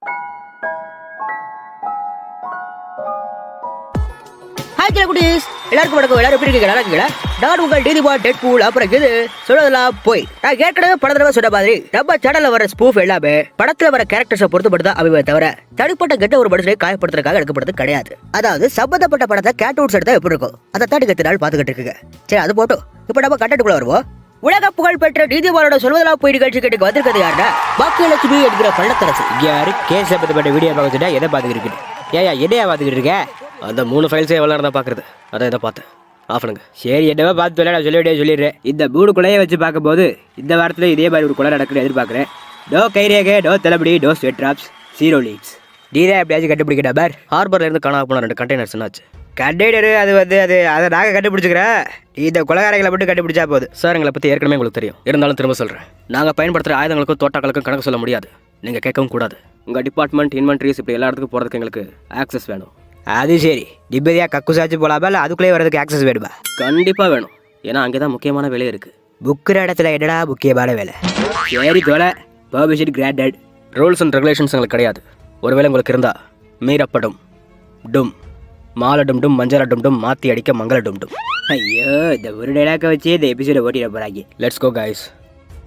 Hi குட்டீஸ், எல்லாருக்கும் வணக்கம். எல்லாரும் எப்படி இருக்கீங்க? நல்லா இருக்கீங்களா? நான் உங்கள் டிதிபா டெட்பூல். அப்புறம் இது சொல்லதெல்லாம் போய் நான் ஏற்கனவே பல தடவை சொன்ன மாதிரி நம்ம சேனல்ல வர ஸ்பூஃப் எல்லாமே படத்துல வர கேரக்டர்ஸை பொறுத்தப்பட்டு தான் அமைவே தவிர தனிப்பட்ட கெட்ட ஒரு மனுஷனை காயப்படுத்துறதுக்காக எடுக்கப்படுறது கிடையாது. அதாவது சம்பந்தப்பட்ட படத்தை கேட்டவுட்ஸ் எடுத்தா எப்படி இருக்கும் அதை தான் நீங்க நாள் பாத்துக்கிட்டு இருக்குங்க. சரி, அது போட்டோம். இப்ப நம்ம கண்டென்ட்குள்ள வருவோம். உலக புகழ் பெற்ற நீதிபாலோட சொல்வதெல்லாம் போய் நிகழ்ச்சி கேட்டுக்கு வந்திருக்கிறது யாருன்னா பாக்கியலட்சுமி என்கிற பள்ளத்தரசு. யாரு கேஸ் பத்தி வீடியோ பார்த்துட்டா எதை பாத்துக்கிட்டு ஏயா எதையா பாத்துக்கிட்டு இருக்க? அந்த 3 ஃபைல்ஸே எவ்வளோ நேரம் தான் பார்க்குறது. அதை இதை பார்த்தேன். ஆஃப் பண்ணுங்க. சரி, என்னவோ பார்த்து நான் சொல்லிடுறேன். இந்த 3 குலையை வச்சு பார்க்கும்போது இந்த வாரத்தில் இதே மாதிரி ஒரு குலை நடக்குன்னு எதிர்பார்க்குறேன். டோ கைரேகே, டோ தலைப்படி, டோ ஸ்வெட் ட்ராப்ஸ், 0 லீக்ஸ். நீதான் எப்படியாச்சும் கண்டுபிடிக்கிட்டா பார். ஹார்பர்லேருந்து காணாம போன 2 கண்டெய்னர்ஸ் என்னாச்சு? கண்டெய்னர் அதை நாங்கள் கண்டுபிடிச்சிக்கிறேன். இந்த கொலகாரங்களை மட்டும் கண்டுபிடிச்சா போகுது. சார், எங்களை பற்றி ஏற்கனவே உங்களுக்கு தெரியும். இருந்தாலும் திரும்ப சொல்கிறேன். நாங்கள் பயன்படுத்துகிற ஆயுதங்களுக்கும் தோட்டாக்களுக்கும் கணக்கு சொல்ல முடியாது. நீங்கள் கேட்கவும் கூடாது. உங்கள் டிபார்ட்மெண்ட், இன்வென்ட்ரிஸ் இப்படி எல்லா இடத்துக்கும் போகிறதுக்கு எங்களுக்கு ஆக்சஸ் வேணும். அது சரி, நிம்மதியாக கக்கு சாச்சு போலாமா? இல்லை அதுக்குள்ளே வரதுக்கு ஆக்சஸ் வேணுமா? கண்டிப்பாக வேணும். ஏன்னா அங்கே தான் முக்கியமான வேலை இருக்குது. புக்கிற இடத்துல என்னடா முக்கியமான வேலை? சரி தோலை, permission granted. Rules and regulations எங்களுக்கு கிடையாது. ஒருவேளை உங்களுக்கு இருந்தால் மீறப்படும். டும் மாலை டும் டும், மஞ்சள டும் டும், மாற்றி அடிக்க மங்கள டும் டும். ஐயோ, இந்த ஒரு டைலாக வச்சு இந்த எபிசோட ஓட்டிட போகிறாங்க. Let's go guys.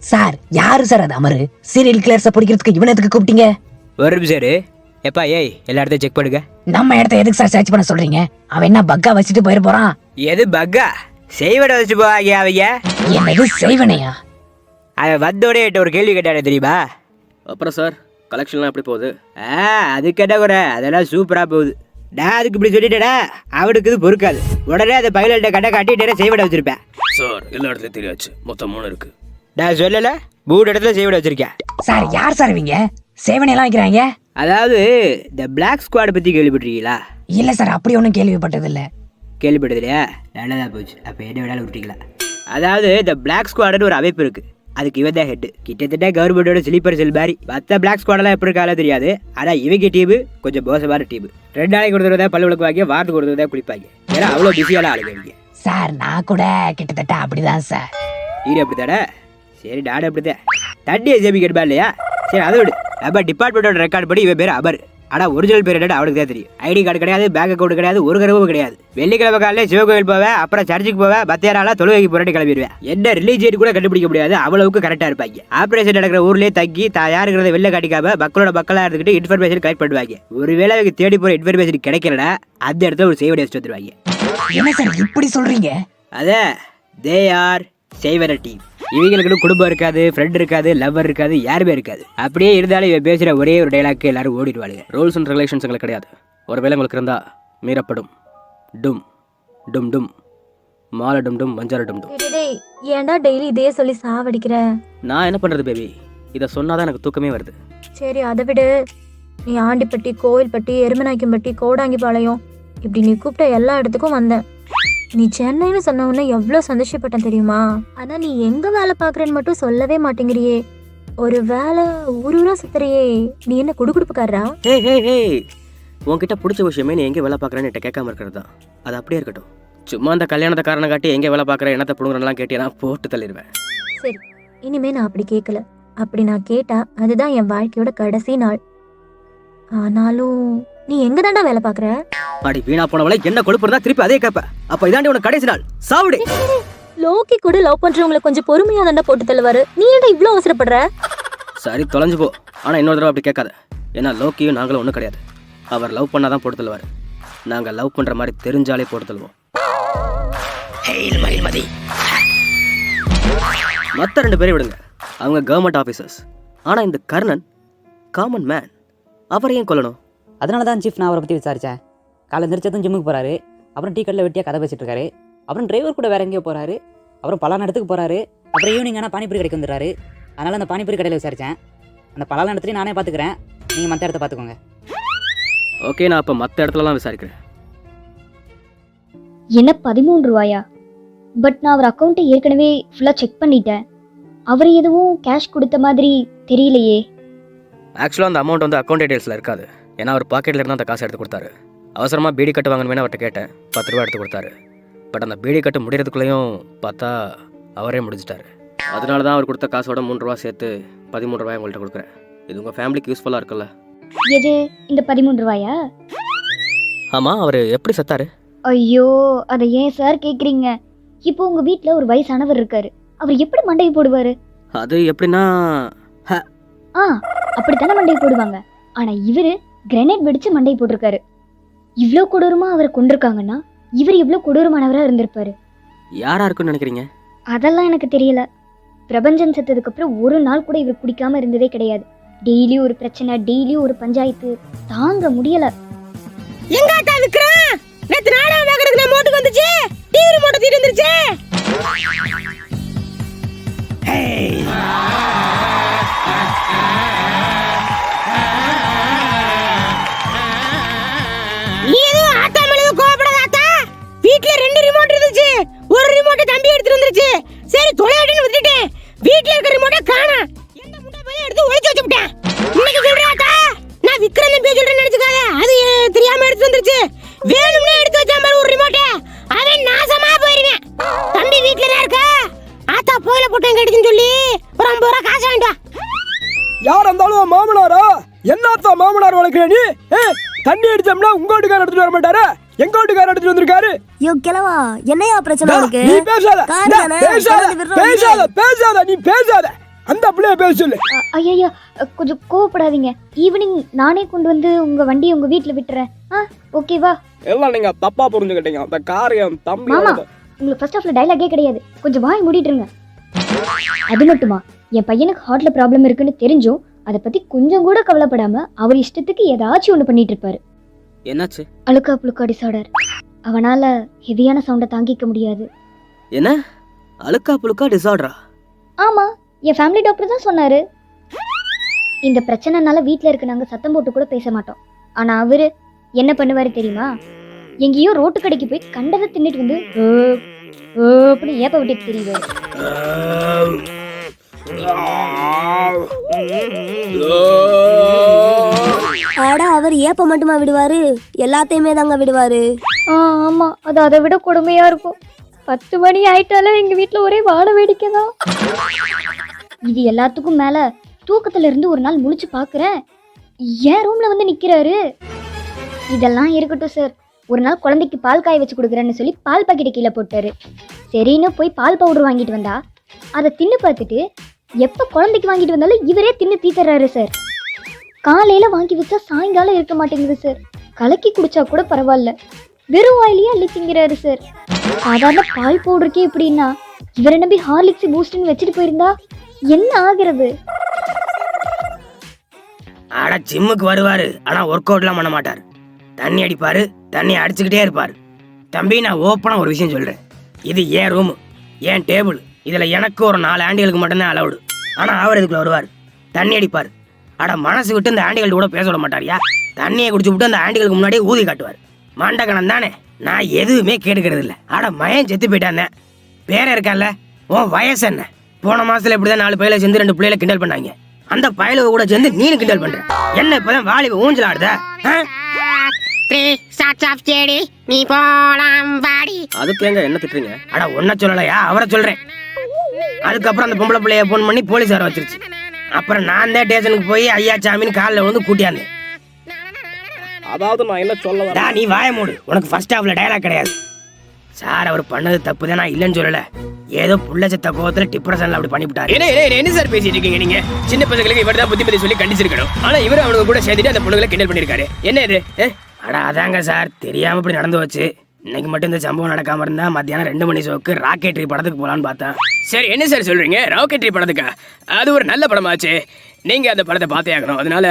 சார், யாரு சார் அது அமரு? சீரியல் கிளியர்ஸை பிடிக்கிறதுக்கு இவனத்துக்கு கூப்பிட்டீங்க? ஒரு நிமிஷம் எப்பா. ஏய், எல்லா இடத்தையும் செக் பண்ணுங்க. நம்ம இடத்த எதுக்கு சார் சர்ச் பண்ண சொல்றீங்க? அவன் என்ன பக்கா வச்சுட்டு போயிட போறான்? எது பக்கா? செய்வட வச்சு போவாங்க அவங்க. என்னது செய்வனையா? அவன் வந்தோடே ஒரு கேள்வி கேட்டானே தெரியுமா? அப்புறம் சார், கலெக்ஷன்லாம் எப்படி போகுது? அது கேட்ட கூட அதெல்லாம் சூப்பராக போகுது. நான் அதுக்கு இப்படி சொல்லிட்டேடா, அவனுக்கு இது பொறுக்காது. உடனே அதை பயிலிட்ட கடை காட்டிட்டே செய்வட வச்சிருப்பேன். சார், எல்லா இடத்துலையும் தெரியாச்சு. மொத்தம் 3 இருக்கு. நான் சொல்லல, 3 இடத்துல செய்வட வச்சிருக்கேன். சார், யார் சார் இவங்க சேவனையெல்லாம் வைக்கிறாங்க? அதாவது இந்த பிளாக் ஸ்குவாட் பற்றி கேள்விப்பட்டிருக்கீங்களா? இல்ல சார், அப்படி ஒன்றும் கேள்விப்பட்டது இல்ல. கேள்விப்பட்டது இல்லையா? நல்லதா போச்சு. அப்போ என்ன வேணாலும் விட்டுருக்கலாம். அதாவது இந்த பிளாக் ஸ்குவாடுன்னு ஒரு அமைப்பு இருக்கு. அதுக்கு இவன் தான் ஹெட். கிட்டத்தட்ட கவர்மெண்டோட ஸ்லீப்பர் செல் மாதிரி. மற்ற பிளாக் ஸ்குவாடெல்லாம் எப்படி இருக்காலும் தெரியாது. ஆனால் இவங்க டீமு கொஞ்சம் மோசமான டீமு. 2 நாளைக்கு ஒரு தடவை தான் பல்லு விளக்குவாங்க, வாரத்துக்கு ஒரு தடவை தான் குளிப்பாங்க. ஏன்னா அவ்வளோ பிஸியான ஆளுங்க. சார், நான் கூட கிட்டத்தட்ட அப்படிதான் சார். நீ அப்படித்தானே? சரி, நானும் அப்படித்தான். தண்ணியை சேமி கேட்பா இல்லையா? சரி, அதை விடு. நம்ம டிபார்ட்மெண்டோட ரெக்கார்டு படி இவன் பேர் அபர். ஆனால் ஒரிஜினல் பேர் என்னன்னு அவனுக்கு தான் தெரியும். ஐடி கார்டு கிடையாது, பேங்க் அக்கௌண்ட் கிடையாது, ஒரு கருவும் கிடையாது. வெள்ளிக்கிழமை காலையில் சிவகோயில் போவேன், அப்புறம் சர்ச்சுக்கு போவேன், மத்தியானால தொழுகைக்கு புரட்டி கிளம்பிடுவேன். என்ன ரிலீஜியன் கூட கண்டுபிடிக்க முடியாது, அவ்வளவுக்கு கரெக்டாக இருப்பாங்க. ஆப்ரேஷன் நடக்கிற ஊர்லேயே தங்கி யாருங்கிறத வெளில காட்டிக்காம மக்களாக இருந்துக்கிட்டு இன்ஃபர்மேஷன் கலெக்ட் பண்ணுவாங்க. ஒருவேளை அவங்க தேடி போகிற இன்ஃபர்மேஷன் கிடைக்கலன்னா அந்த இடத்துல ஒரு செய்வடி வச்சுட்டு வந்துருவாங்க. என்ன சார் இப்படி சொல்றீங்க? அதான் தே ஆர் செய்வர டீம். இவங்களுக்கு குடும்பம் இருக்காது, ஃப்ரெண்ட் இருக்காது, லவ்வர் இருக்காது, யாருமே இருக்காது. அப்படியே இருந்தாலும் இவன் பேசுகிற ஒரே ஒரு டைலாக்கு எல்லாரும் ஓடிடுவாங்க. ரூல்ஸ் அண்ட் ரெகுலேஷன்ஸ் எங்களுக்கு கிடையாது. ஒருவேளை உங்களுக்கு இருந்தால் மீறப்படும். டும் டும் டும் மாலை டும் டும், மஞ்சள் டும் டும். ஏன்டா டெய்லி இதே சொல்லி சாவடிக்கிற? நான் என்ன பண்ணுறது பேபி? இதை சொன்னாதான் எனக்கு தூக்கமே வருது. சரி, அதை விடு. நீ ஆண்டிப்பட்டி, கோவில்பட்டி, எருமநாய்க்கம்பட்டி, கோடாங்கிபாளையம் இப்படி நீ கூப்பிட்ட எல்லா இடத்துக்கும் வந்தேன். நீ சென்னைன்னு சொன்ன உடனே எவ்வளோ சந்தோஷப்பட்டேன் தெரியுமா? ஆனா நீ எங்க வேலை பாக்குறேன்னு மட்டும் சொல்லவே மாட்டேங்கிறியே. ஒரு வேலை ஊரூரா சுத்துறியே, நீ என்ன குடுகுடுப்புக்காரா? ஹே ஹே ஹே, உன்கிட்ட பிடிச்ச விஷயமே நீ எங்கே வேலை பார்க்குறேன்னு என்கிட்ட கேட்காம இருக்கிறது தான். அது அப்படியே இருக்கட்டும். சும்மா அந்த கல்யாணத்தை காரணம் காட்டி எங்கே வேலை பார்க்குற என்னத்தை பிடுங்குறலாம் கேட்டேன்னா போட்டு தள்ளிடுவேன். சரி, இனிமே நான் அப்படி கேட்கல. அப்படி நான் கேட்டா அதுதான் என் வாழ்க்கையோட கடைசி நாள். ஆனாலும் நீ எங்க தாண்டா வேலை பாக்குற? அடி வீணா போனவளை, என்ன கொழுப்பு இருந்தா திருப்பி அதே கேப்ப. அப்ப இதாண்டி உனக்கு கடைசி நாள். சாவுடி. லோக்கி கூட லவ் பண்றவங்களை கொஞ்சம் பொறுமையா தாண்டா போட்டு தள்ளுவாரு. நீ ஏன்டா இவ்ளோ அவசரப்படுற? சரி, தொலைஞ்சு போ. ஆனா இன்னொரு தடவை அப்படி கேட்காத. ஏன்னா லோக்கியும் நாங்களும் ஒன்றும் கிடையாது. அவர் லவ் பண்ணாதான் போட்டு தள்ளுவாரு. நாங்க லவ் பண்ற மாதிரி தெரிஞ்சாலே போட்டு தள்ளுவோம். மற்ற 2 பேரை விடுங்க, அவங்க கவர்மெண்ட் ஆஃபீஸர்ஸ். ஆனா இந்த கர்ணன் காமன் மேன். அவரை ஏன் கொல்லணும்? அதனால தான் சீஃப் நான் அவரை பற்றி விசாரித்தேன். காலை எந்திரிச்சதும் ஜிம்முக்கு போகிறாரு, அப்புறம் டீ கடையில் வெட்டியாக கதை பேசிட்டு இருக்காரு, அப்புறம் டிரைவர் கூட வேற எங்கேயோ போகிறாரு, அப்புறம் பலான இடத்துக்கு போகிறாரு, அப்புறம் ஈவினிங் ஆனால் பானிபூரி கடைக்கு வந்துடுறாரு. அதனால் அந்த பானிபூரி கடையில் விசாரித்தேன். அந்த பலான இடத்துலையும் நானே பார்த்துக்கிறேன், நீங்கள் மற்ற இடத்த பார்த்துக்கோங்க. ஓகே, நான் அப்போ மற்ற இடத்துலலாம் விசாரிக்கிறேன். என்ன 13 ரூபாயா? பட் நான் அவர் அக்கௌண்ட்டை ஏற்கனவே ஃபுல்லாக செக் பண்ணிட்டேன். அவர் எதுவும் கேஷ் கொடுத்த மாதிரி தெரியலையே. ஆக்சுவலாக அந்த அமௌண்ட் வந்து அக்கௌண்ட் டீடைல்ஸில் இருக்காது. ஏன்னா அவர் பாக்கெட்டில் இருந்தால் அந்த காசை எடுத்து கொடுத்தாரு. அவசரமாக பீடி கட்டு வாங்கணுமே அவர்கிட்ட கேட்டேன். 10 ரூபா எடுத்து கொடுத்தாரு. பட் அந்த பீடி கட்டு முடிகிறதுக்குள்ளேயும் பார்த்தா அவரே முடிச்சிட்டாரு. அதனால தான் அவர் கொடுத்த காசோட 3 ரூபா சேர்த்து 13 ரூபாய் உங்கள்கிட்ட கொடுக்குறேன். இது உங்கள் ஃபேமிலிக்கு யூஸ்ஃபுல்லாக இருக்குல்ல? எது இந்த 13 ரூபாயா? ஆமா, அவரு எப்படி செத்தாரு? ஐயோ, அதை ஏன் சார் கேக்குறீங்க? இப்போ உங்க வீட்ல ஒரு வயசானவர் இருக்காரு, அவர் எப்படி மண்டையை போடுவாரு? அது எப்படின்னா, அப்படித்தானே மண்டையை போடுவாங்க. ஆனா இவரு கிரனேட் வெடிச்சு மண்டையை போட்டிருக்காரு. இவ்ளோ கொடூரமா அவரை கொண்டிருக்காங்கன்னா இவர் எவ்வளவு கொடூரமானவரா இருந்திருப்பாரு. யாரா இருக்குன்னு நினைக்கிறீங்க? அதெல்லாம் எனக்கு தெரியல. பிரபஞ்சன் செத்ததுக்கு அப்புறம் ஒரு நாள் கூட இவர் குடிக்காம இருந்ததே கிடையாது. டெய்லியும் ஒரு பிரச்சனை, டெய்லியும் ஒரு பஞ்சாயத்து, தாங்க முடியல. எங்க அத்தா விக்ரம்? நேத்து நாடகம் பார்க்கறதுக்கு நான் மோட்டுக்கு வந்துச்சு, டிவி ரிமோட் தீட்டு வந்துருச்சு. நீ எதுவும் ஆத்தா மேல கோபப்படாத ஆத்தா. வீட்ல 2 ரிமோட் இருந்துச்சு, ஒரு ரிமோட் தம்பி எடுத்து வந்துருச்சு. சரி தொலையாடின்னு விட்டுட்டேன். வீட்ல இருக்க ரிமோட்டை காணோம். எந்த முட்டை போய் எடுத்து ஒளிச்சு வச்சுட்டேன். இன்னைக்கு சொல்றேன் ஆத்தா, நான் விக்ரம் தம்பி சொல்றேன்னு நினைச்சுக்காத. அது தெரியாம எடுத்து வந்துருச்சு. வேணும்னே எடுத்து வச்சா மாதிரி ஒரு ரிமோட்டை, அவன் நாசமா போயிருவேன். தம்பி வீட்ல தான் இருக்க. ஆத்தா போயில போட்டேன் கிடைக்குன்னு சொல்லி ஒரு 50 ரூபா காசு வாங்கிட்டு வா. யார் இருந்தாலும் மாமனாரா? என்னத்தா மாமனார் வளர்க்கிற நீ? தண்ணி அடிச்சோம்னா உங்க வீட்டுக்கார எடுத்துட்டு வர மாட்டாரு, எங்க வீட்டுக்கார எடுத்துட்டு வந்திருக்காரு. யோ கிழவா, என்னையா பிரச்சனை உனக்கு? நீ பேசாத, கார் தானே, பேசாத, விடுறோம் பேசாத, பேசாத, நீ பேசாத. அந்த பிள்ளைய பேச சொல்லு. ஐயா, கொஞ்சம் கோவப்படாதீங்க. ஈவினிங் நானே கொண்டு வந்து உங்க வண்டியை உங்க வீட்ல விட்டுறேன். ஓகேவா? எல்லாம் நீங்க தப்பா புரிஞ்சுக்கிட்டீங்க. அந்த கார் என் தம்பி. மாமா, உங்களுக்கு ஃபர்ஸ்ட் ஆஃப்ல டயலாகே கிடையாது. கொஞ்சம் வாய் மூடிட்டுருங்க. அது மட்டுமா, என் பையனுக்கு ஹார்ட்ல ப்ராப்ளம் இருக்குன்னு தெரிஞ்சும் அதை பத்தி கொஞ்சம் கூட கவலைப்படாம அவர் இஷ்டத்துக்கு ஏதாச்சும் ஒண்ணு பண்ணிட்டு இருப்பாரு. என்னாச்சு? அழுக்கா புழுக்கா டிசார்டர். அவனால ஹெவியான சவுண்டை தாங்கிக்க முடியாது. என்ன அழுக்கா புழுக்கா டிசார்டரா? ஆமா, என் ஃபேமிலி டாக்டர் தான் சொன்னாரு. இந்த பிரச்சனைனால வீட்ல இருக்க நாங்க சத்தம் போட்டு கூட பேச மாட்டோம். ஆனா அவரு என்ன பண்ணுவாரு தெரியுமா? எங்கேயோ ரோட்டு கடைக்கு போய் கண்டதை தின்னுட்டு வந்து அப்படி ஏப்ப விட்டு தெரியுது. அட, அவர் ஏப்ப மட்டுமா விடுவாரு? எல்லாத்தையுமே தாங்க விடுவாரு. ஆமா, அது அதை விட கொடுமையா இருக்கும். 10 மணி ஆயிட்டாலும் எங்க வீட்ல ஒரே வாழ வேடிக்கைதான். இது எல்லாத்துக்கும் மேல தூக்கத்துல இருந்து ஒரு நாள் முழிச்சு பாக்குறேன், என் ரூம்ல வந்து நிக்கிறாரு. இதெல்லாம் இருக்கட்டும் சார், ஒரு நாள் குழந்தைக்கு பால் காய வச்சு கொடுக்குறேன்னு சொல்லி பால் பாக்கெட்டை கீழே போட்டாரு. சரின்னு போய் பால் பவுடர் வாங்கிட்டு வந்தா அதை தின்னு பார்த்துட்டு எப்ப குழந்தைக்கு வாங்கிட்டு வந்தாலும் இவரே தின்னு தீத்துறாரு சார். காலையில வாங்கி வச்சா சாயங்காலம் இருக்க மாட்டேங்குது சார். கலக்கி குடிச்சா கூட பரவாயில்ல, வெறும் வாயிலேயே அள்ளி திங்கிறாரு சார். சாதாரண பால் பவுடருக்கே இப்படின்னா இவரை நம்பி ஹார்லிக்ஸ் பூஸ்ட்னு வச்சுட்டு போயிருந்தா என்ன ஆகிறது? ஆனா ஜிம்முக்கு வருவாரு, ஆனா ஒர்க் அவுட்லாம் பண்ண மாட்டாரு. தண்ணி அடிப்பாரு, தண்ணி அடிச்சுக்கிட்டே இருப்பாரு. தம்பி, நான் ஓப்பனா ஒரு விஷயம் சொல்றேன். இது ஏன் ரூம், ஏன் டேபிள். இதுல எனக்கு ஒரு 4 ஆண்டிகளுக்கு மட்டும்தான் அலவுடு. ஆனா அவர் இதுக்குள்ள வருவார், தண்ணி அடிப்பார். அட மனசு விட்டு இந்த ஆண்டிகள் கூட பேச விட மாட்டாரியா? தண்ணியை குடிச்சு விட்டு அந்த ஆண்டிகளுக்கு முன்னாடியே ஊதி காட்டுவார். மண்டகணம் தானே, நான் எதுவுமே கேட்டுக்கிறது இல்லை. அட மயன் செத்து போயிட்டான், பேர இருக்கான்ல, உன் வயசு என்ன? போன மாசத்துல இப்படிதான் 4 பையில சேர்ந்து 2 பிள்ளைகளை கிண்டல் பண்ணாங்க. அந்த பயலுக கூட சேர்ந்து நீனு கிண்டல் பண்ற. என்ன இப்பதான் வாலிப ஊஞ்சல் ஆடுதா? அதுக்கு எங்க என்ன திட்டுறீங்க? அட ஒன்ன சொல்லலையா, அவரை சொல்றேன். அதுக்கப்புறம் அந்த பொம்பளை பிள்ளைய போன் பண்ணி போலீஸ் வர வச்சிருச்சு. அப்புறம் நான் தான் ஸ்டேஷனுக்கு போய் ஐயா சாமின்னு காலில் வந்து கூட்டியாந்தேன். அதாவது நான் என்ன சொல்ல வரேன்? நீ வாய மூடு, உனக்கு ஃபர்ஸ்ட் ஹாஃப்ல டயலாக் கிடையாது. சார் அவர் பண்ணது தப்பு தான், நான் இல்லைன்னு சொல்லல. ஏதோ புள்ள செத்த கோவத்துல டிப்ரெஷன்ல அப்படி பண்ணிவிட்டாரு. என்ன சார் பேசிட்டு இருக்கீங்க நீங்க? சின்ன பசங்களுக்கு இவர் தான் புத்திமதி சொல்லி கண்டிச்சிருக்கணும். ஆனா இவர் அவனுக்கு கூட சேர்ந்துட்டு அந்த பொண்ணுகளை கிண்டல் பண்ணிருக்காரு. என்ன இது? அட அதாங்க சார், தெரியாம இப்படி நடந்து வச்சு. இன்னைக்கு மட்டும் இந்த சம்பவம் நடக்காம இருந்தா மத்தியானம் 2 மணி ஷோக்கு ராக்கெட்ரி படத்துக்கு போலான்னு பார்த்தேன். சரி, என்ன சார் சொல்றீங்க? ராக்கெட்ரி படத்துக்கா? அது ஒரு நல்ல படமாச்சு. நீங்க அந்த படத்தை பார்த்தே ஆகணும். அதனால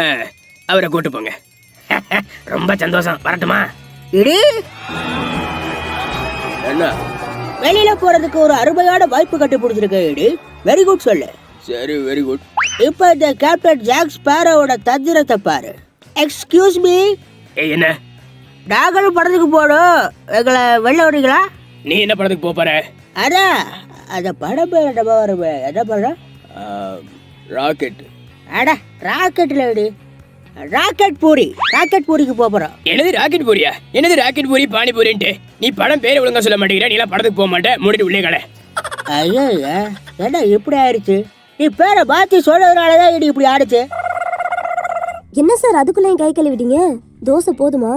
அவரை கூட்டு போங்க. ரொம்ப சந்தோஷம், வரட்டுமா? இடி என்ன? வெளியில போறதுக்கு ஒரு அருமையான வாய்ப்பு கண்டுபிடிச்சிருக்க. இடி வெரி குட் சொல்லு. சரி, வெரி குட். இப்ப இந்த கேப்டன் ஜாக் ஸ்பேரோட தந்திரத்தை பாரு. எக்ஸ்கியூஸ் மீ, என்ன? நாங்களும் படத்துக்கு போனோம், எங்களை வெளில வரீங்களா? நீ என்ன படத்துக்கு போற? அதான் அந்த படம் பேர் என்னமா வருமே, என்ன படம்? ராக்கெட். அட ராக்கெட்ல இடி, ராக்கெட் பூரி. ராக்கெட் பூரிக்கு போறோம். என்னது ராக்கெட் பூரியா? என்னது ராக்கெட் பூரி பானிபூரின்ட்டு? நீ படம் பேரை ஒழுங்கா சொல்ல மாட்டேங்கிற. நீ எல்லாம் படத்துக்கு போக மாட்டேன், மூடிட்டு உள்ளே கடை. ஐயா, என்ன இப்படி ஆயிடுச்சு? நீ பேரை மாத்தி சொல்றதுனாலதான் இடி இப்படி ஆடுச்சு. என்ன சார் அதுக்குள்ளேயும் கை கழுவிட்டீங்க? தோசை போதுமா?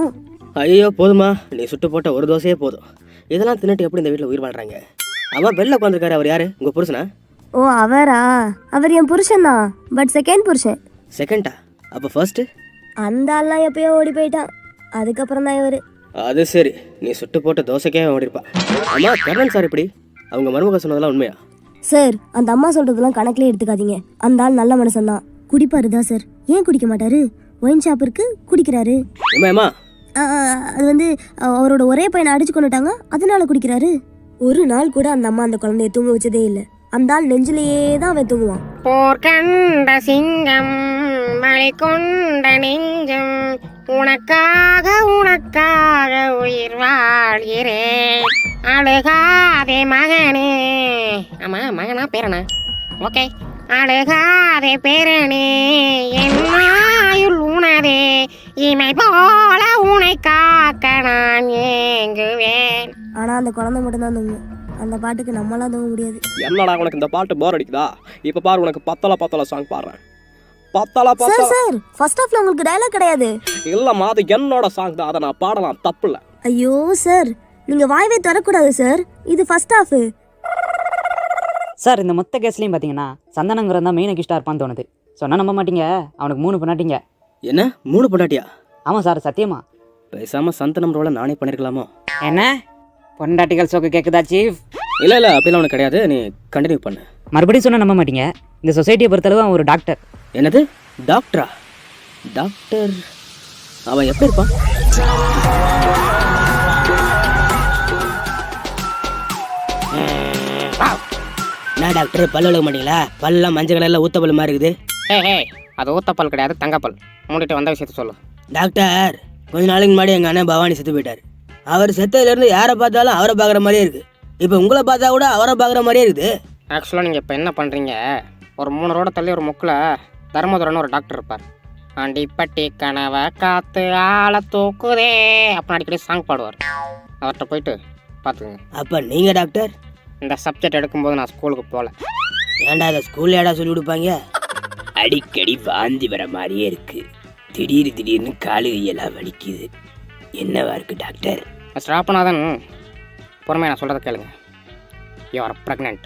ஐயோ போதுமா, நீ சுட்டு போட்ட ஒரு தோசையே போதும். இதெல்லாம் தின்னுட்டு எப்படி இந்த வீட்டில் உயிர் வாழ்றாங்க? அவன் வெளில உட்காந்துருக்காரு, அவர் யாரு? உங்க புருஷனா? ஓ அவரா? அவர் என் புருஷன் தான், பட் செகண்ட் புருஷன். செகண்டா? அப்போ ஃபர்ஸ்ட்? அந்த ஆள்லாம் எப்பயோ ஓடி போயிட்டான், அதுக்கப்புறம் தான் இவரு. அது சரி, நீ சுட்டு போட்ட தோசைக்கே ஓடிருப்பா. அம்மா கர்ணன் சார் இப்படி அவங்க மருமக சொன்னதெல்லாம் உண்மையா? சார் அந்த அம்மா சொல்றதெல்லாம் கணக்கிலே எடுத்துக்காதீங்க. அந்த ஆள் நல்ல மனுஷன் தான், குடிப்பாரு தான் சார். ஏன் குடிக்க மாட்டாரு? ஒயின் ஷாப் இருக்கு, குடிக்கிறாரு. ஏமா அது வந்து அவரோட ஒரே பையனை அடிச்சு கொண்டுட்டாங்க, அதனால குடிக்கிறாரு. ஒரு நாள் கூட அந்த அம்மா அந்த குழந்தைய தூங்க வச்சதே இல்லை. அந்த ஆள் நெஞ்சிலேயே தான் அவன் தூங்குவான். போர்க்கண்ட சிங்கம் மலை கொண்ட நெஞ்சம் உனக்காக உனக்காக உயிர் வாழ்கிறேன் அழுகாதே மகனே. ஆமா மகனா பேரனா? ஓகே. அழுகாதே பேரனே என்னாயுள் உனதே இமை போல உனை காக்க நான் ஏங்குவேன். ஆனா அந்த குழந்தை மட்டும் தான் தூங்கும். அந்த பாட்டுக்கு நம்மளாம் தூங்க முடியாது. என்னடா உனக்கு இந்த பாட்டு போர் அடிக்குதா? இப்ப பாரு, உனக்கு பத்தல சாங் பாடுறேன். பத்தல சார் சார் ஃபர்ஸ்ட் ஹாஃப்ல உங்களுக்கு டயலாக் கிடையாது. இல்லம்மா, அது என்னோட சாங் தான், அதை நான் பாடலாம், தப்பு இல்லை. ஐயோ சார், நீங்க வாய்வே தரக்கூடாது சார், இது ஃபர்ஸ்ட் ஹாஃப். சார் இந்த மொத்த கேஸ்லையும் பார்த்தீங்கன்னா சந்தனங்கிறதா மெயின் அகிஸ்டாக இருப்பான்னு தோணுது. சொன்னால் நம்ப மாட்டீங்க, அவனுக்கு 3 பொண்டாட்டிங்க. என்ன 3 பொண்டாட்டியா? ஆமாம் சார், சத்தியமா. பேசாம சந்தனம் ரோல நானே பண்ணிருக்கலாமோ? என்ன பொண்டாட்டிகள் சோக்கு கேட்குதா சீஃப்? இல்லை அப்படிலாம் அவனுக்கு கிடையாது, நீ கண்டினியூ பண்ணு. மறுபடியும் சொன்னால் நம்ப மாட்டீங்க, இந்த சொசைட்டியை பொறுத்தளவு அவன் ஒரு டாக்டர். என்னது டாக்டரா? டாக்டர் அவன் எப்படி இருப்பான்? நான் டாக்டர் பல்லு விளக்க மாட்டீங்களா? பல்லாம் மஞ்சள் கலர்ல ஊத்தப்பல் மாதிரி இருக்குது. ஹே அது ஊத்தப்பல் கிடையாது, தங்கப்பல். மூடிட்டு வந்த விஷயத்த சொல்லு. டாக்டர், கொஞ்ச நாளைக்கு முன்னாடி எங்கள் அண்ணன் பவானி செத்து போயிட்டார். அவர் செத்ததுலேருந்து யாரை பார்த்தாலும் அவரை பார்க்குற மாதிரியே இருக்குது. இப்போ உங்களை பார்த்தா கூட அவரை பார்க்குற மாதிரியே இருக்குது. ஆக்சுவலாக நீங்கள் இப்போ என்ன பண்ணுறீங்க, ஒரு 3 ரோட தள்ளி ஒரு முக்கில் தர்மதுரன்னு ஒரு டாக்டர் இருப்பார். ஆண்டிப்பட்டி கனவை காத்து ஆளை தூக்குதே அப்படின்னு அடிக்கடி சாங் பாடுவார். அவர்கிட்ட போயிட்டு பார்த்துக்குங்க. அப்போ நீங்கள் டாக்டர்? இந்த சப்ஜெக்ட் எடுக்கும்போது நான் ஸ்கூலுக்கு போகல. ஏன்டா அதை ஸ்கூல்ல ஏடா சொல்லி கொடுப்பாங்க? அடிக்கடி வாந்தி வர மாதிரியே இருக்கு, திடீர்னு காலு கையெல்லாம் வலிக்குது, என்னவா இருக்கு டாக்டர்? மிஸ்டர் ராப்பநாதன், பொறுமையாக நான் சொல்கிறத கேளுங்க. You are pregnant.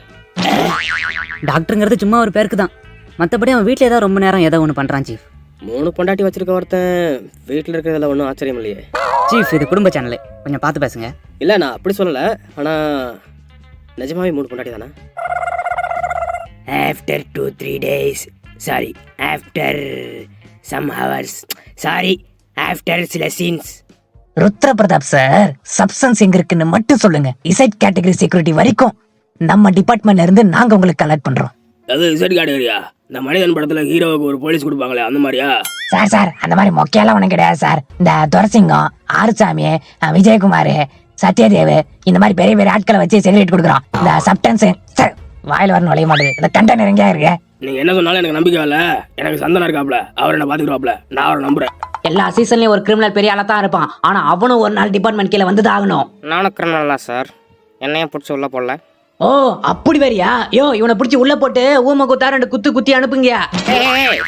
டாக்டருங்கிறது சும்மா ஒரு பேருக்கு தான், மற்றபடி அவன் வீட்டில் ஏதாவது ரொம்ப நேரம் ஏதோ ஒன்று பண்ணுறான் சீஃப். 3 பொண்டாட்டி வச்சிருக்க ஒருத்தன் வீட்டில் இருக்கிறதுல ஒன்றும் ஆச்சரியம் இல்லையே. சீஃப் இது குடும்ப சேனலு, கொஞ்சம் பார்த்து பேசுங்க. இல்லை நான் அப்படி சொல்லலை, ஆனால் நிஜமாவே 3 பொண்டாட்டி தானே? After 2-3 days, sorry after some hours, sorry after சில scenes. Rudra Pratap sir, substance எங்க இருக்குன்னு மட்டும் சொல்லுங்க. இசைட் கேட்டகரி செக்யூரிட்டி வரைக்கும் நம்ம டிபார்ட்மெண்ட்ல இருந்து நாங்க உங்களுக்கு கலெக்ட் பண்றோம். அது இசட் கேட்டகரியா? இந்த மனிதன் படத்துல ஹீரோவுக்கு ஒரு போலீஸ் கொடுப்பாங்களே அந்த மாதிரியா? சார் அந்த மாதிரி மொக்கையெல்லாம் ஒண்ணும் கிடையாது சார். இந்த துரசிங்கம், ஆறுசாமி, விஜயகுமார், சத்யதேவ் இந்த மாதிரி பெரிய பெரிய ஆட்களை வச்சு செக்யூரிட்டி கொடுக்குறோம். இந்த சப்டன்ஸ் சார் வாயில வரணும் நுழைய மாட்டேது. இந்த கண்டெய்னர் எங்கேயா இருக்கு? நீங்க என்ன சொன்னாலும் எனக்கு நம்பிக்கை இல்ல. எனக்கு சந்தனம் இருக்காப்ல, அவர் என்ன பாத்துக்கிறாப்ல, நான் அவரை நம்புறேன். எல்லா சீசன்லயும் ஒரு கிரிமினல் பெரிய ஆளா தான் இருப்பான், ஆனா அவனும் ஒரு நாள் டிபார்ட்மெண்ட் கீழே வந்து ஆகணும். நானும் கிரிமினல் தான் சார், என்னையும் பிடிச்சி உள்ள போடல. ஓ அப்படி வரியா? யோ இவனை பிடிச்சி உள்ள போட்டு ஊம குத்தா 2 குத்தி அனுப்புங்க.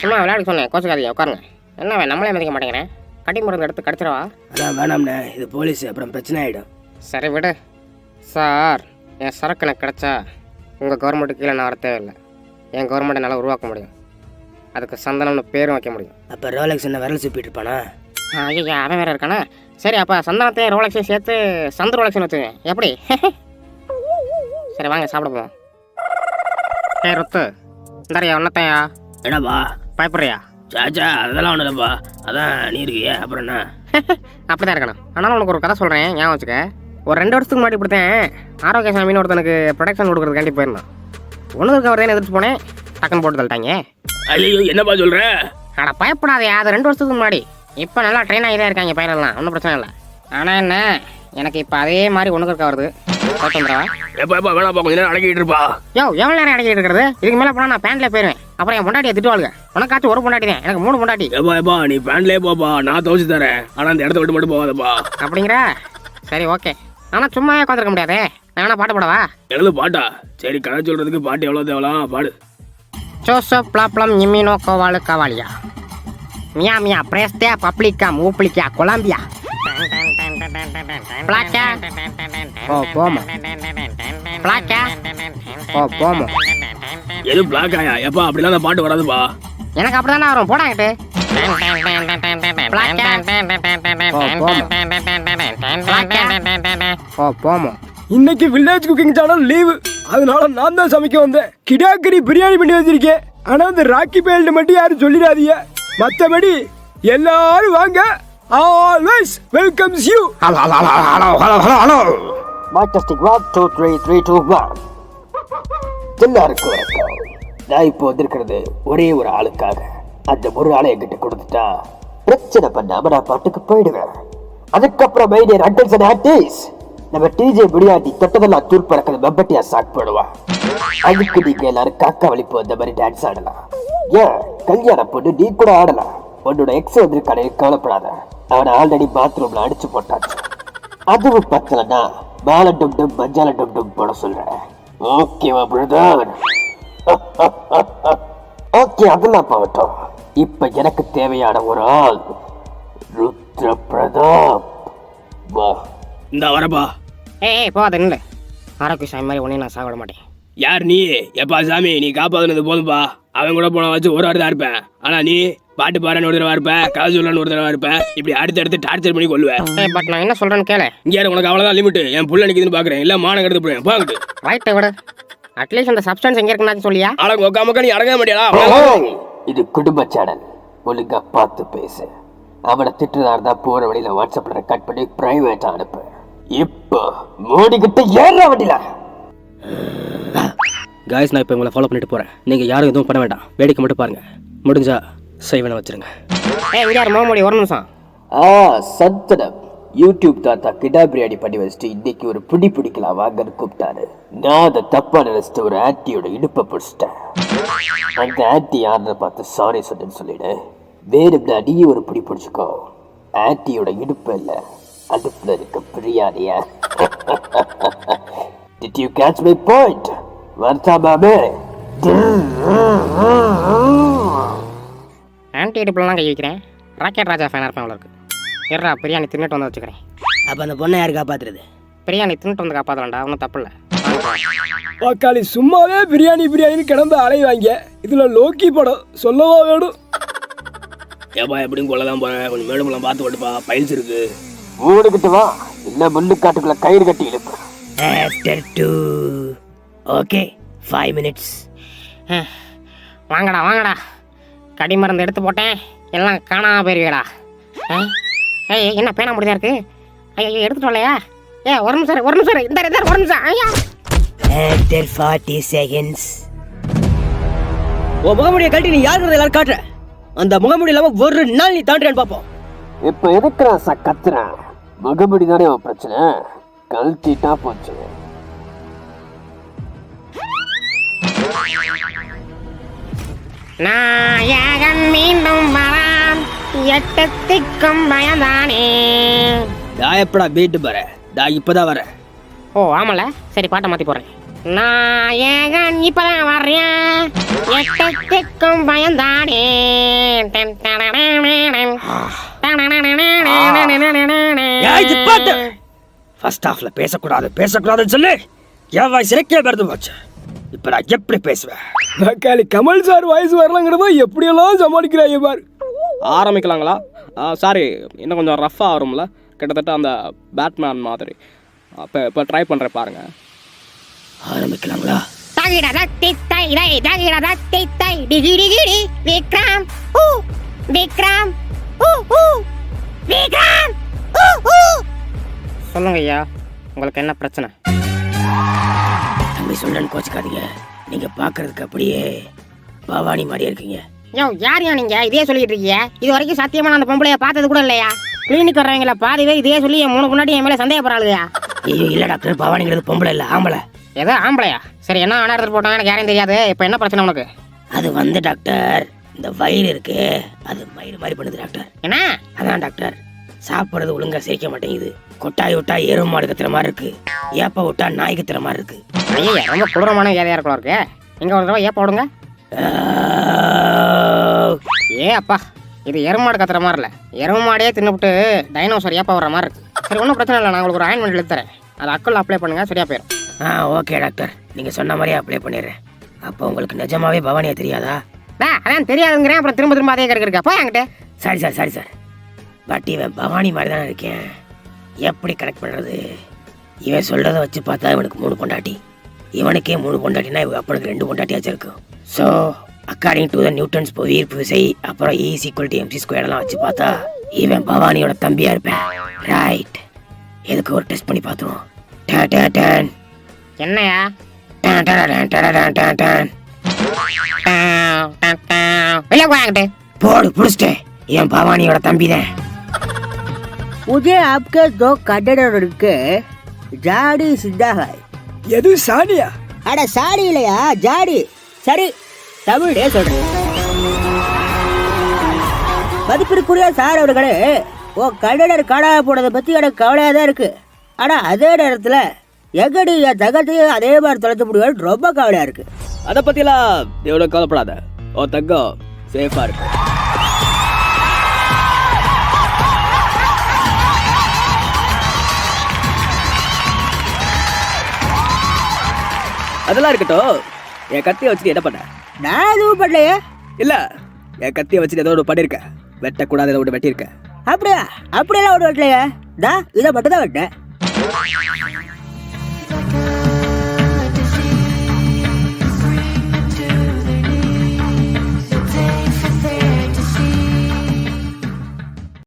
சும்மா விளையாட சொன்னேன், கோச்சுக்காதீங்க, உட்காருங்க. என்ன நம்மளே மதிக்க மாட்டேங்கிறேன், கட்டி மருந்து எடுத்து கடிச்சிடவா? அதான் வேணாம்ண்ணே, இது போலீஸ், அப்புறம் பிரச்சனை ஆயிடும். சரி விடு சார். என் சரக்கு எனக்கு கிடச்சா உங்கள் கவர்மெண்ட்டுக்கு கீழே நான் வர தேவையில்லை. என் கவர்மெண்ட் என்னால் உருவாக்க முடியும், அதுக்கு சந்தனம்னு பேரும் வைக்க முடியும். அப்போ ரோலெக்ஸ் என்ன விரல் சுப்பிட்டு இருப்பானா? ஐயோ அவன் வேறு இருக்கானா? சரி அப்போ சந்தனத்தையும் ரோலெக்ஸையும் சேர்த்து சந்த ரோலெக்ஸ்னு வச்சுக்கேன், எப்படி? சரி வாங்க சாப்பிட போவோம். ஏ ருத்து, இந்தாரியா ஒன்னத்தையா? என்னப்பா பயப்படுறியா? சாச்சா அதெல்லாம் ஒன்றும் இல்லைப்பா, அதான் நீ இருக்கிய, அப்புறம் என்ன? அப்படி தான் இருக்கணும். ஆனாலும் உனக்கு ஒரு கதை சொல்கிறேன், ஞாபகம் வச்சுக்க. ஒரு 2 வருஷத்துக்கு முன்னாடி இப்படித்தான் ஆரோக்கிய சாமின்னு ஒருத்தனுக்கு ப்ரொடெக்ஷன் கொடுக்குறதுக்காண்டி போயிருந்தான். ஒன்று இருக்க அவர் தான் எதிர்த்து போனேன், டக்குன்னு போட்டு தள்ளிட்டாங்க. ஐயோ என்னப்பா சொல்ற? ஆனால் பயப்படாதே, அது 2 வருஷத்துக்கு முன்னாடி. இப்போ நல்லா ட்ரெயின் ஆகி தான் இருக்காங்க பயிரெல்லாம், ஒன்றும் பிரச்சனை இல்லை. ஆனால் என்ன, எனக்கு இப்போ அதே மாதிரி ஒன்று இருக்க வருது. எப்பா வேணாப்பா, கொஞ்ச நேரம் அடக்கிட்டு இருப்பா. யோ எவ்வளோ நேரம் அடக்கிட்டு இருக்கிறது? இதுக்கு மேலே போனால் நான் பேண்ட்லேயே போயிடுவேன், அப்புறம் என் பொண்டாட்டியை திட்டுவாளுங்க. உனக்காச்சும் ஒரு பொண்டாட்டி தான், எனக்கு 3 பொண்டாட்டி. எப்பா நீ பேண்ட்லேயே போப்பா, நான் துவச்சு தரேன், ஆனால் அந்த இடத்த விட்டு மட்டும் போகாதப்பா. அப்படிங்கிற? சரி ஓகே, ஆனால் சும்மா உட்காந்துருக்க முடியாதே, நான் வேணா பாட்டு பாடவா? எழுது பாட்டா? சரி, கதை சொல்றதுக்கு பாட்டு எவ்வளோ தேவலாம் பாடு. சோசோ பிளாப்ளம் இம்மினோ கோவாலு காவாலியா. மியா மியா பிரேஸ்தே பப்ளிக்கா மூப்ளிக்கா கொலம்பியா பிளாக்கா ஓ போமா பிளாக்கா ஓ போமா எது பிளாக் ஆயா எப்பா அப்படிலாம் அந்த பாட்டு வராதுப்பா. எனக்கு அப்படிதானே வரும் போடாங்கிட்டு ஓ போமா. இன்னைக்கு வில்லேஜ் குக்கிங் சேனல் லீவு, அதனால நான் தான் சமைக்க வந்தேன். கிடாக்கறி பிரியாணி பண்ணி வச்சிருக்கேன். ஆனா அந்த ராக்கி பேல்ட் மட்டும் யாரும் சொல்லிடாதீங்க. மத்தபடி எல்லாரும் வாங்க. Always welcomes you. மாஸ்டர் 1 2 3 3 2 1. எல்லாருக்கும் வணக்கம். நான் இப்போ வந்திருக்கிறது ஒரே ஒரு ஆளுக்காக. அந்த ஒரு ஆளை என்கிட்ட கொடுத்துட்டா பிரச்சனை பண்ணாம நான் பாட்டுக்கு போயிடுவேன். அதுக்கப்புறம் மைடியர் அண்டர்ஸ் அண்ட் ஆர்டிஸ் நம்ம டிஜே பிரியாணி தொட்டதெல்லாம் தூர் பறக்கிற மெம்பட்டியா சாட் போடுவான். அதுக்கு நீங்க எல்லாரும் காக்கா வலிப்பு அந்த மாதிரி டான்ஸ் ஆடலாம். ஏன் கல்யாணம் பொண்ணு நீ கூட ஆடலாம். உன்னோட எக்ஸ் வந்திருக்கானே கவலைப்படாத, அவனை ஆல்ரெடி பாத்ரூம்ல அடிச்சு போட்டாச்சு. அதுவும் பத்தலன்னா மேல டும் டும் மஞ்சால டும் டும் போட சொல்றேன். ஓகேவா பிரதர்? ஓகே, அதெல்லாம் போகட்டும். இப்ப எனக்கு தேவையான ஒரு ஆள் ருத்ர பிரதாப். வா. இந்த வரப்பா. ஏய் போகாத நில்லு. ஆரோக்கிய சாமி மாதிரி உடனே நான் சாப்பிட மாட்டேன். யார் நீ? எப்பா சாமி நீ காப்பாதுனது போதும்பா. அவன் கூட போன வச்சு ஒரு வாரம் தான் இருப்பேன். ஆனா நீ பாட்டு பாருன்னு ஒரு தடவை இருப்ப, கதை சொல்லன்னு ஒரு தடவை இருப்ப. இப்படி அடுத்தடுத்து டார்ச்சர் பண்ணி கொள்வேன். பட் நான் என்ன சொல்றேன்னு கேளு. இங்கே உனக்கு அவ்வளவுதான் லிமிட். என் புள்ள நிக்குதுன்னு பாக்குறேன். இல்ல மானம் கெடுத்து போறேன். பாங்கிட்டு ரைட்டை விடு. அட்லீஸ்ட் அந்த சப்ஸ்டன்ஸ் எங்க இருக்குன்னு சொல்லியா? அழகு உக்காமக்கா நீ அடங்க மாட்டியா? இது குடும்ப சேனல், ஒழுங்கா பார்த்து பேசு. அவனை திட்டுறதா இருந்தா போற வழியில வாட்ஸ்அப்ல ரெக்கார்ட் பண்ணி பிரைவேட்டா அனுப்பு. இப்போ மூடிக்கிட்டு ஏற வண்டியில. காய்ஸ், நான் இப்போ உங்களை ஃபாலோ பண்ணிட்டு போகிறேன். நீங்கள் யாரும் எதுவும் பண்ண வேண்டாம், வேடிக்கை மட்டும் பாருங்கள். முடிஞ்சா செய்வனை வச்சுருங்க. ஏய் விடார் மோமோடி ஒரு நிமிஷம். சந்தனம் யூடியூப் தாத்தா கிடா பிரியாணி பண்ணி வச்சுட்டு இன்னைக்கு ஒரு பிடி பிடிக்கலாம் வாங்கன்னு கூப்பிட்டாரு. நான் அதை தப்பா நினைச்சிட்டு ஒரு ஆன்ட்டியோட இடுப்பை பிடிச்சிட்டேன். அந்த ஆன்ட்டி யாருன்னு பார்த்து சாரி சொன்னேன்னு சொல்லிடு. வேணும்னா நீ ஒரு பிடி பிடிச்சிக்கோ. ஆன்ட்டியோட இடுப்பு இல்லை, அடுப்புல இருக்க பிரியாணியா. Did you catch my point? வரதா மாமே? ஆன்டி இடுப்புலாம் கை வைக்கிறேன். ராக்கெட் ராஜா ஃபேனாக இருப்பேன் அவ்வளோ இருக்கு. எர்ரா பிரியாணி தின்னுட்டு வந்து வச்சுக்கிறேன். அப்ப அந்த பொண்ணை யாரு காப்பாத்துறது? பிரியாணி தின்னுட்டு வந்து காப்பாற்றலாம்டா, ஒன்றும் தப்பு இல்லை. வாக்காளி சும்மாவே பிரியாணி பிரியாணின்னு கிடந்து அலைவாங்க. இதுல லோக்கி படம் சொல்லவா வேணும்? ஏப்பா எப்படியும் கொள்ளதான் போறேன். கொஞ்சம் மேடுமெல்லாம் பார்த்து விட்டுப்பா, பைல்ஸ் இருக்கு. ஊடுகிட்டு வா, இல்ல முள்ளுக்காட்டுக்குள்ள கயிறு கட்டி இழுப்பு. After 2. Okay, 5 minutes. வாங்கடா வாங்கடா, கடி மருந்து எடுத்து போட்டேன், எல்லாம் காணாம போயிருக்கடா. ஏய் என்ன பேனா முடிதா இருக்கு? ஐயோ எடுத்துட்டு வரலையா? ஒரு நிமிஷம் ஒரு நிமிஷம் இந்த ஒரு நிமிஷம். ஐயா After 40 seconds. ஓ முகமுடியை கழட்டி நீ யாருங்கிறத எல்லாரும் காட்டுற. அந்த முகமுடி இல்லாம ஒரு நாள் நீ தாண்டுறான்னு பார்ப்போம். இப்ப எதுக்கு நான் கத்துறேன்? முகமுடி தானே உன் பிரச்சனை, கழட்டிட்டா போச்சு. நாயகன் மீண்டும் வரான், எட்டு திக்கும் பயந்தானே. எப்படா பீட்டு பாரு, நான் இப்பதான் வரேன். ஓ ஆமால, சரி பாட்டை மாத்தி போறேன். நாயகன் இப்பதான் வர்றேன், எட்டு திக்கும் பயந்தானே. ஃபர்ஸ்ட் ஹாஃப்ல பேசக்கூடாதுன்னு சொல்லி என் வாய்ஸ் எனக்கே மறந்து போச்சு. இப்ப நான் எப்படி பேசுவேன்? வாக்காளி கமல் சார் வாய்ஸ் வரலங்கிறத எப்படியெல்லாம் சமாளிக்கிறாங்க பாரு. ஆரம்பிக்கலாங்களா? சாரி, இன்னும் கொஞ்சம் ரஃப்பாக வரும்ல, கிட்டத்தட்ட அந்த பேட்மேன் மாதிரி. இப்போ ட்ரை பண்ணுறேன் பாருங்க. ஆரம்பிக்கலாங்களா? விக்ரம் விக்ரம் விக்ரம். சொல்லுங்க ஐயா, உங்களுக்கு என்ன பிரச்சனை? தம்பி சொல்றேன்னு கோச்சுக்காதீங்க, நீங்க பாக்குறதுக்கு அப்படியே பவானி மாதிரியே இருக்கீங்க. யோ யாரையா நீங்க இதே சொல்லிட்டு இருக்கீங்க? இது வரைக்கும் சத்தியமா நான் அந்த பொம்பளைய பார்த்தது கூட இல்லையா? கிளினிக் வர்றவங்கள பாதிவே இதே சொல்லி என் முன்னாடி என் மேல சந்தேகப்படுறாளுயா. ஐயோ இல்ல டாக்டர், பவானிங்கிறது பொம்பளை இல்ல, ஆம்பளை. ஏதோ ஆம்பளையா? சரி, என்ன ஆனா எடுத்துட்டு போட்டாங்க, எனக்கு யாரையும் தெரியாது. இப்போ என்ன பிரச்சனை உனக்கு? அது வந்து டாக்டர், இந்த வயிறு இருக்கு, அது மயிறு மாதிரி பண்ணுது டாக்டர். என்ன? அதான் டாக்டர், சாப்பிட்றது ஒழுங்கா சேர்க்க மாட்டேங்குது. கொட்டாய் விட்டா எறும்பு மாடு கத்துற மாதிரி இருக்கு, ஏப்ப விட்டா நாய் கத்துற மாதிரி இருக்கு. ஐயா ரொம்ப கொடூரமான வேலையா இருக்கலாம் இருக்கு. இங்க ஒரு தடவை ஏப்ப விடுங்க. ஏ அப்பா, இது எருமாடு கத்துற மாதிரி இல்லை, எரும மாடையே தின்னுபிட்டு டைனோசர் ஏப்பா வர மாதிரி இருக்கு. சரி, ஒன்றும் பிரச்சனை இல்லை, நான் உங்களுக்கு ஒரு ஆயின்மெண்ட் எழுதி தரேன், அதை அக்கல் அப்ளை பண்ணுங்க, சரியா போயிடும். ஓகே டாக்டர், நீங்க சொன்ன மாதிரியே அப்ளை பண்ணிடுறேன். அப்போ உங்களுக்கு நிஜமாவே பவானியா தெரியாதா? அதான் தெரியாதுங்கிறேன், அப்புறம் திரும்ப திரும்ப அதே கேட்க போய் என்கிட்ட. சரி சார், பட் இவன் பவானி மாதிரி தானே இருக்கேன், எப்படி கரெக்ட் பண்றது? இவன் சொல்றத வச்சு பார்த்தா இவனுக்கு 3 பொண்டாட்டி, இவனுக்கே 3 பொண்டாட்டினா இவன் அப்பனுக்கு 2 பொண்டாட்டியாச்சும் இருக்கும். So according to the Newton's ஈர்ப்பு விசை அப்புறம் E=mc² எல்லாம் வச்சு பார்த்தா இவன் பவானியோட தம்பியா இருப்பேன். ரைட், எதுக்கு ஒரு டெஸ்ட் பண்ணி பார்த்துருவோம். என்னையா வெளியே போய் என்கிட்ட. போடு, புடிச்சிட்டேன், என் பவானியோட தம்பி தான். मुझे आपके 2 कंटेनर के जाड़ी सीधा है. எது சாணியா? அட சாடி இல்லையா, ஜாடி. சரி, தமிழே சொல்றேன். மதிப்பிற்குரிய சார் அவர்களே, கண்டனர் காணாம போனதை பத்தி எனக்கு கவலையா தான் இருக்கு. ஆனா அதே நேரத்துல எங்கடி என் தகத்தையும் அதே மாதிரி தொலைச்சு முடியும், ரொம்ப கவலையா இருக்கு. அதை பற்றிலாம் எவ்வளோ கவலைப்படாத, ஓ தங்கம் சேஃபாக இருக்கு. அதெல்லாம் இருக்கட்டும், என் கத்தியை வச்சுட்டு என்ன பண்ண? நான் எதுவும் பண்ணலையே. இல்லை, என் கத்தியை வச்சுட்டு ஏதோ ஒன்று பண்ணியிருக்கேன், வெட்டக்கூடாது, ஏதோ ஒன்று வெட்டியிருக்கேன். அப்படியா? அப்படியெல்லாம் ஒன்று வெட்டலையே, இதை மட்டும் தான் வெட்டேன்.